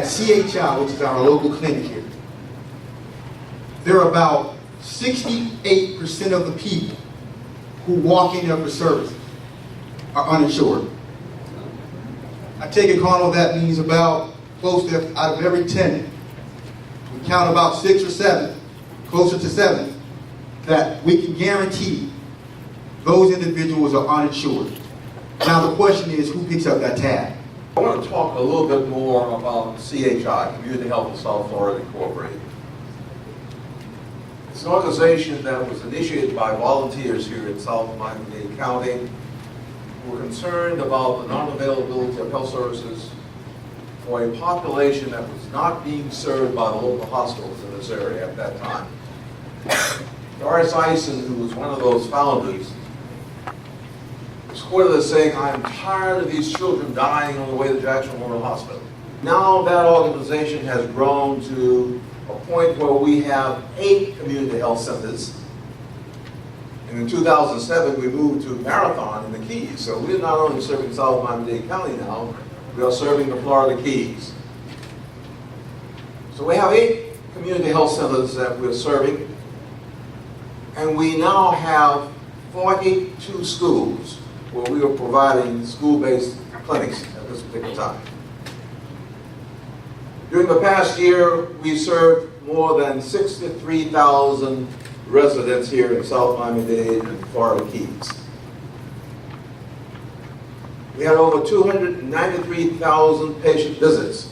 CHI, which is our local clinic here, there are about 68% of the people who walk in there for services are uninsured. I take it, Carnal, that means about close to, out of every 10, we count about 6 or 7, closer to 7, that we can guarantee those individuals are uninsured. Now the question is, who picks up that tab? I want to talk a little bit more about CHI, Community Health of South Florida Incorporated. It's an organization that was initiated by volunteers here in South Miami-Dade County who were concerned about the non-availability of health services for a population that was not being served by the local hospitals in this area at that time. Doris Eisen, who was one of those founders, was quoted as saying, "I'm tired of these children dying on the way to Jackson Memorial Hospital." Now that organization has grown to a point where we have 8 community health centers. And in 2007, we moved to Marathon in the Keys. So we're not only serving South Miami-Dade County now, we are serving the Florida Keys. So we have 8 community health centers that we're serving. And we now have 42 schools where we are providing school-based clinics at this particular time. During the past year, we served more than 63,000 residents here in South Miami-Dade and Florida Keys. We had over 293,000 patient visits.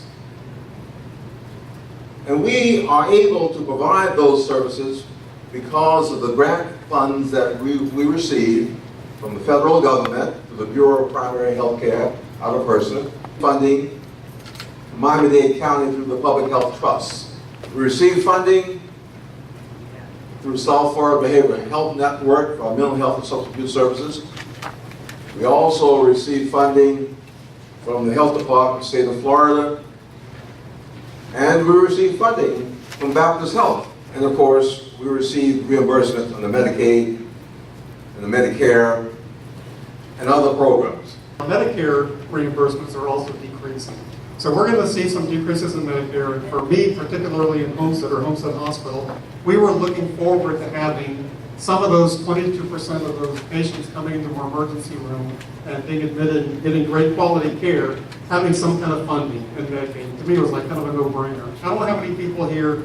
And we are able to provide those services because of the grant funds that we receive from the federal government, through the Bureau of Primary Health Care out of Richmond, funding Miami-Dade County through the Public Health Trust. We receive funding through South Florida Behavioral Health Network for our mental health and substance abuse services. We also receive funding from the Health Department of the State of Florida. And we receive funding from Baptist Health. And of course, we receive reimbursement on the Medicaid and the Medicare and other programs. Medicare reimbursements are also decreasing. So we're going to see some decreases in Medicare. And for me, particularly in Homestead or Homestead Hospital, we were looking forward to having some of those 22% of those patients coming into our emergency room and being admitted and getting great quality care, having some kind of funding in Medicaid. To me, it was like kind of a no-brainer. I don't know how many people here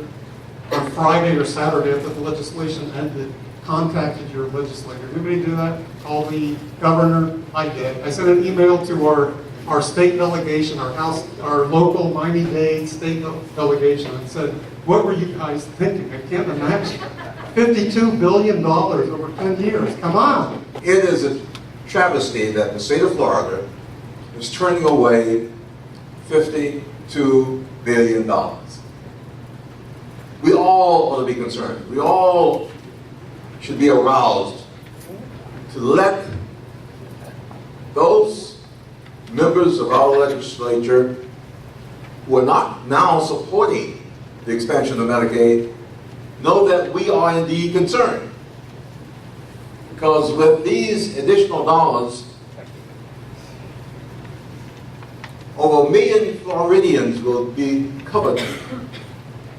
on Friday or Saturday after the legislation ended contacted your legislator. Did anybody do that? Call the governor? I did. I sent an email to our state delegation, our local Miami-Dade state delegation, and said, what were you guys thinking? I can't imagine. $52 billion over 10 years. Come on. It is a travesty that the state of Florida is turning away $52 billion. We all ought to be concerned. We all should be aroused to let those members of our legislature who are not now supporting the expansion of Medicaid know that we are indeed concerned. Because with these additional dollars, over 1 million Floridians will be covered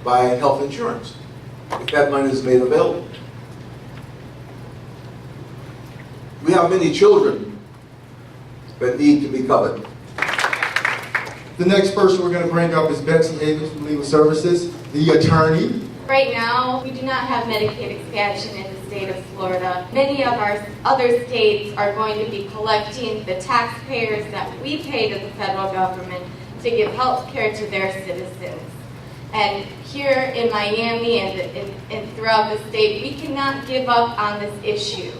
by health insurance if that money is made available. We have many children that need to be covered. The next person we're going to bring up is Betsy Havens from Legal Services, the attorney. Right now, we do not have Medicaid expansion in the state of Florida. Many of our other states are going to be collecting the taxpayers that we pay to the federal government to give health care to their citizens. And here in Miami and throughout the state, we cannot give up on this issue.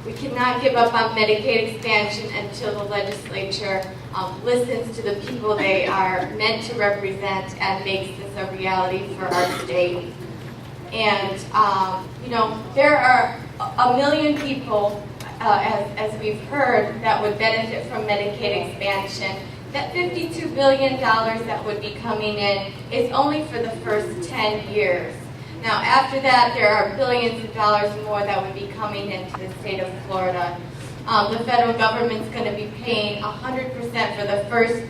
We cannot give up on Medicaid expansion until the legislature listens to the people they are meant to represent and makes this a reality for our state. And, you know, there are 1 million people, as we've heard, that would benefit from Medicaid expansion. That $52 billion that would be coming in is only for the first 10 years. Now, after that, there are billions of dollars more that would be coming into the state of Florida. The federal government's going to be paying 100% for the first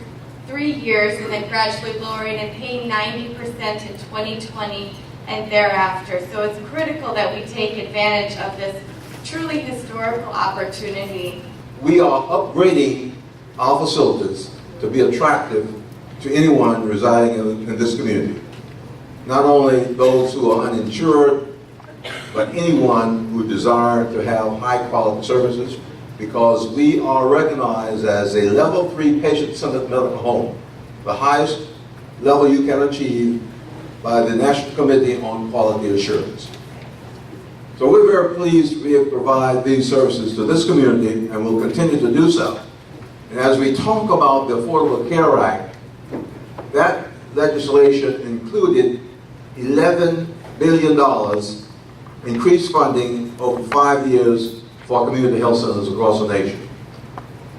3 years and then gradually lowering and paying 90% in 2020 and thereafter. So it's critical that we take advantage of this truly historical opportunity. We are upgrading our facilities to be attractive to anyone residing in this community. Not only those who are uninsured, but anyone who desires to have high-quality services, because we are recognized as a level 3 patient-centered medical home, the highest level you can achieve by the National Committee on Quality Assurance. So we're very pleased we have provided these services to this community and will continue to do so. And as we talk about the Affordable Care Act, that legislation included $11 billion increased funding over 5 years for community health centers across the nation.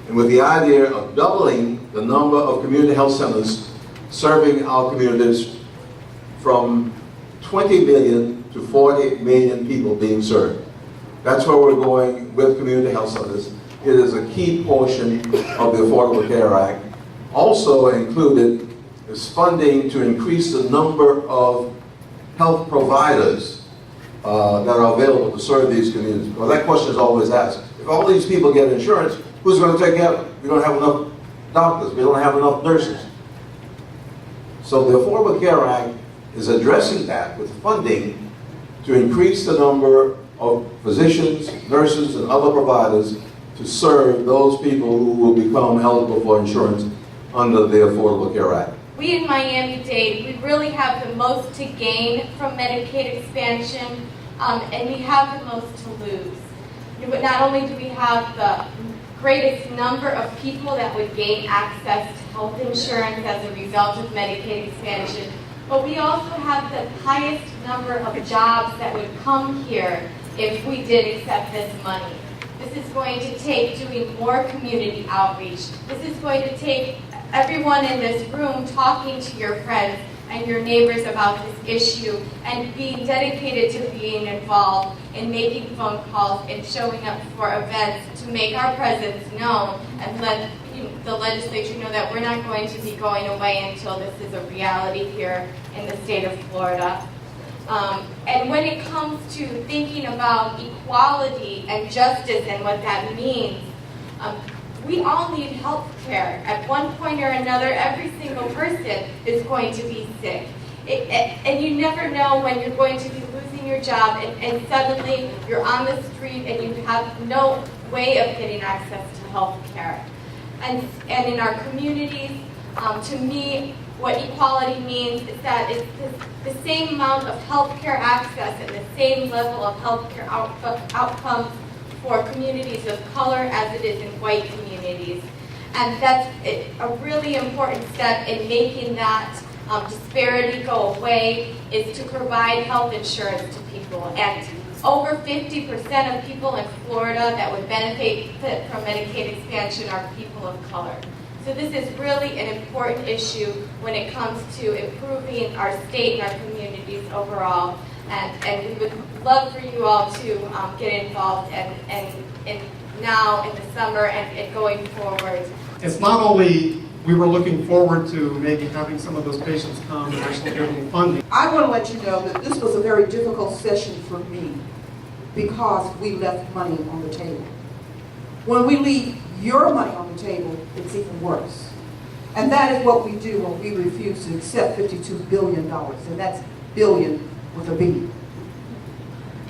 And with the idea of doubling the number of community health centers serving our communities from 20 million to 40 million people being served. That's where we're going with community health centers. It is a key portion of the Affordable Care Act. Also included is funding to increase the number of health providers that are available to serve these communities. Well, that question is always asked. If all these people get insurance, who's going to take care of them? We don't have enough doctors. We don't have enough nurses. So the Affordable Care Act is addressing that with funding to increase the number of physicians, nurses, and other providers to serve those people who will become eligible for insurance under the Affordable Care Act. We in Miami-Dade, we really have the most to gain from Medicaid expansion, and we have the most to lose. But not only do we have the greatest number of people that would gain access to health insurance as a result of Medicaid expansion, but we also have the highest number of jobs that would come here if we did accept this money. This is going to take doing more community outreach. This is going to take everyone in this room talking to your friends and your neighbors about this issue and being dedicated to being involved in making phone calls and showing up for events to make our presence known and let the legislature know that we're not going to be going away until this is a reality here in the state of Florida. And when it comes to thinking about equality and justice and what that means, we all need health care. At one point or another, every single person is going to be sick. And you never know when you're going to be losing your job and suddenly you're on the street and you have no way of getting access to health care. And in our communities, to me, what equality means is that it's the same amount of health care access and the same level of health care outcomes for communities of color as it is in white communities. And that's a really important step in making that disparity go away, is to provide health insurance to people. And over 50% of people in Florida that would benefit from Medicaid expansion are people of color. So this is really an important issue when it comes to improving our state and our communities overall. And we would love for you all to get involved and now in the summer and going forward. It's not only we were looking forward to maybe having some of those patients come and actually getting funding. I want to let you know that this was a very difficult session for me because we left money on the table. When we leave your money on the table, it's even worse. And that is what we do when we refuse to accept $52 billion, and that's billion with a B.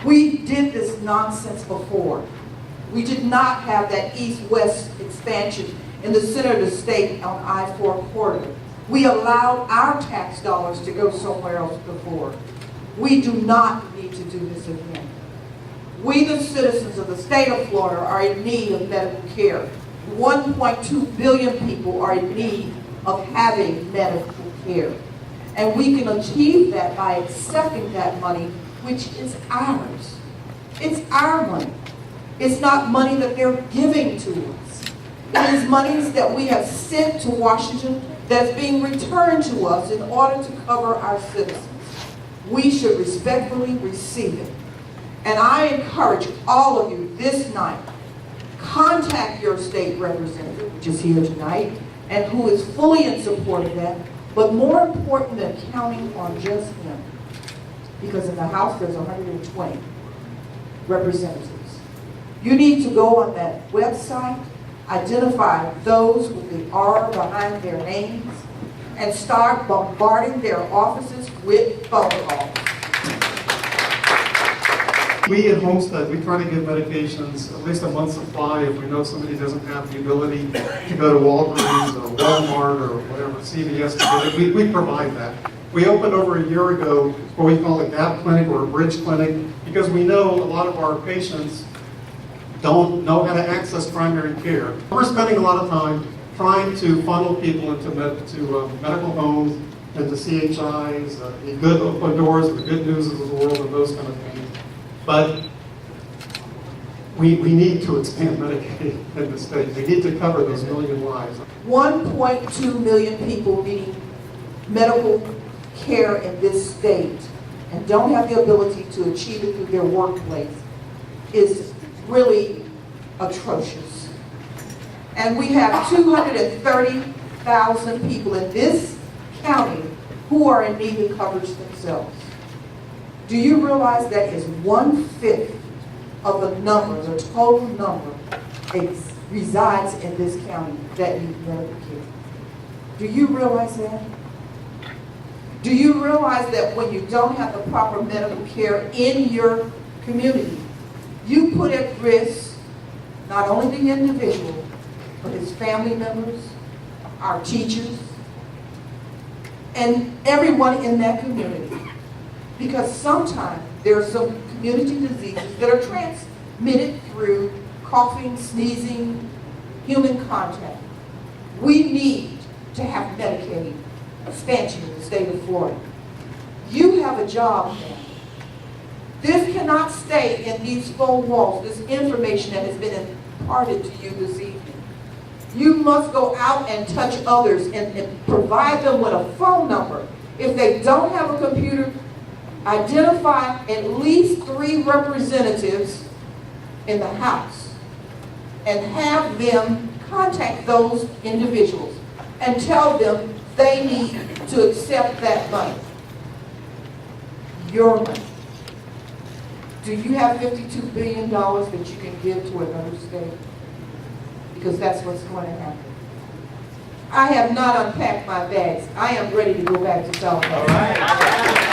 We did this nonsense before. We did not have that east-west expansion in the center of the state on I-4 corridor. We allowed our tax dollars to go somewhere else before. We do not need to do this again. We, the citizens of the state of Florida, are in need of medical care. 1.2 billion people are in need of having medical care. And we can achieve that by accepting that money, which is ours. It's our money. It's not money that they're giving to us. It is monies that we have sent to Washington that's being returned to us in order to cover our citizens. We should respectfully receive it. And I encourage all of you this night, contact your state representative, which is here tonight, and who is fully in support of that, but more important than counting on just him, because in the House there's 120 representatives. You need to go on that website, identify those with the R behind their names, and start bombarding their offices with phone calls. We at Homestead, we try to give medications at least a month's supply if we know somebody doesn't have the ability to go to Walgreens or Walmart or whatever, CVS to get it. We provide that. We opened over a year ago what we call a gap clinic or a bridge clinic because we know a lot of our patients don't know how to access primary care. We're spending a lot of time trying to funnel people into medical homes and to CHIs, the good open doors, the good news of the world, and those kind of things. But we need to expand Medicaid in the state. We need to cover those million lives. 1.2 million people needing medical care in this state and don't have the ability to achieve it through their workplace is really atrocious. And we have 230,000 people in this county who are in need of coverage themselves. Do you realize that is 1/5 of the number, the total number resides in this county that need medical care? Do you realize that? Do you realize that when you don't have the proper medical care in your community, you put at risk not only the individual, but his family members, our teachers, and everyone in that community? Because sometimes there are some community diseases that are transmitted through coughing, sneezing, human contact. We need to have Medicaid expansion in the state of Florida. You have a job now. This cannot stay in these four walls, this information that has been imparted to you this evening. You must go out and touch others and provide them with a phone number. If they don't have a computer, identify at least 3 representatives in the House and have them contact those individuals and tell them they need to accept that money. Your money. Do you have $52 billion that you can give to another state? Because that's what's going to happen. I have not unpacked my bags. I am ready to go back to South Carolina.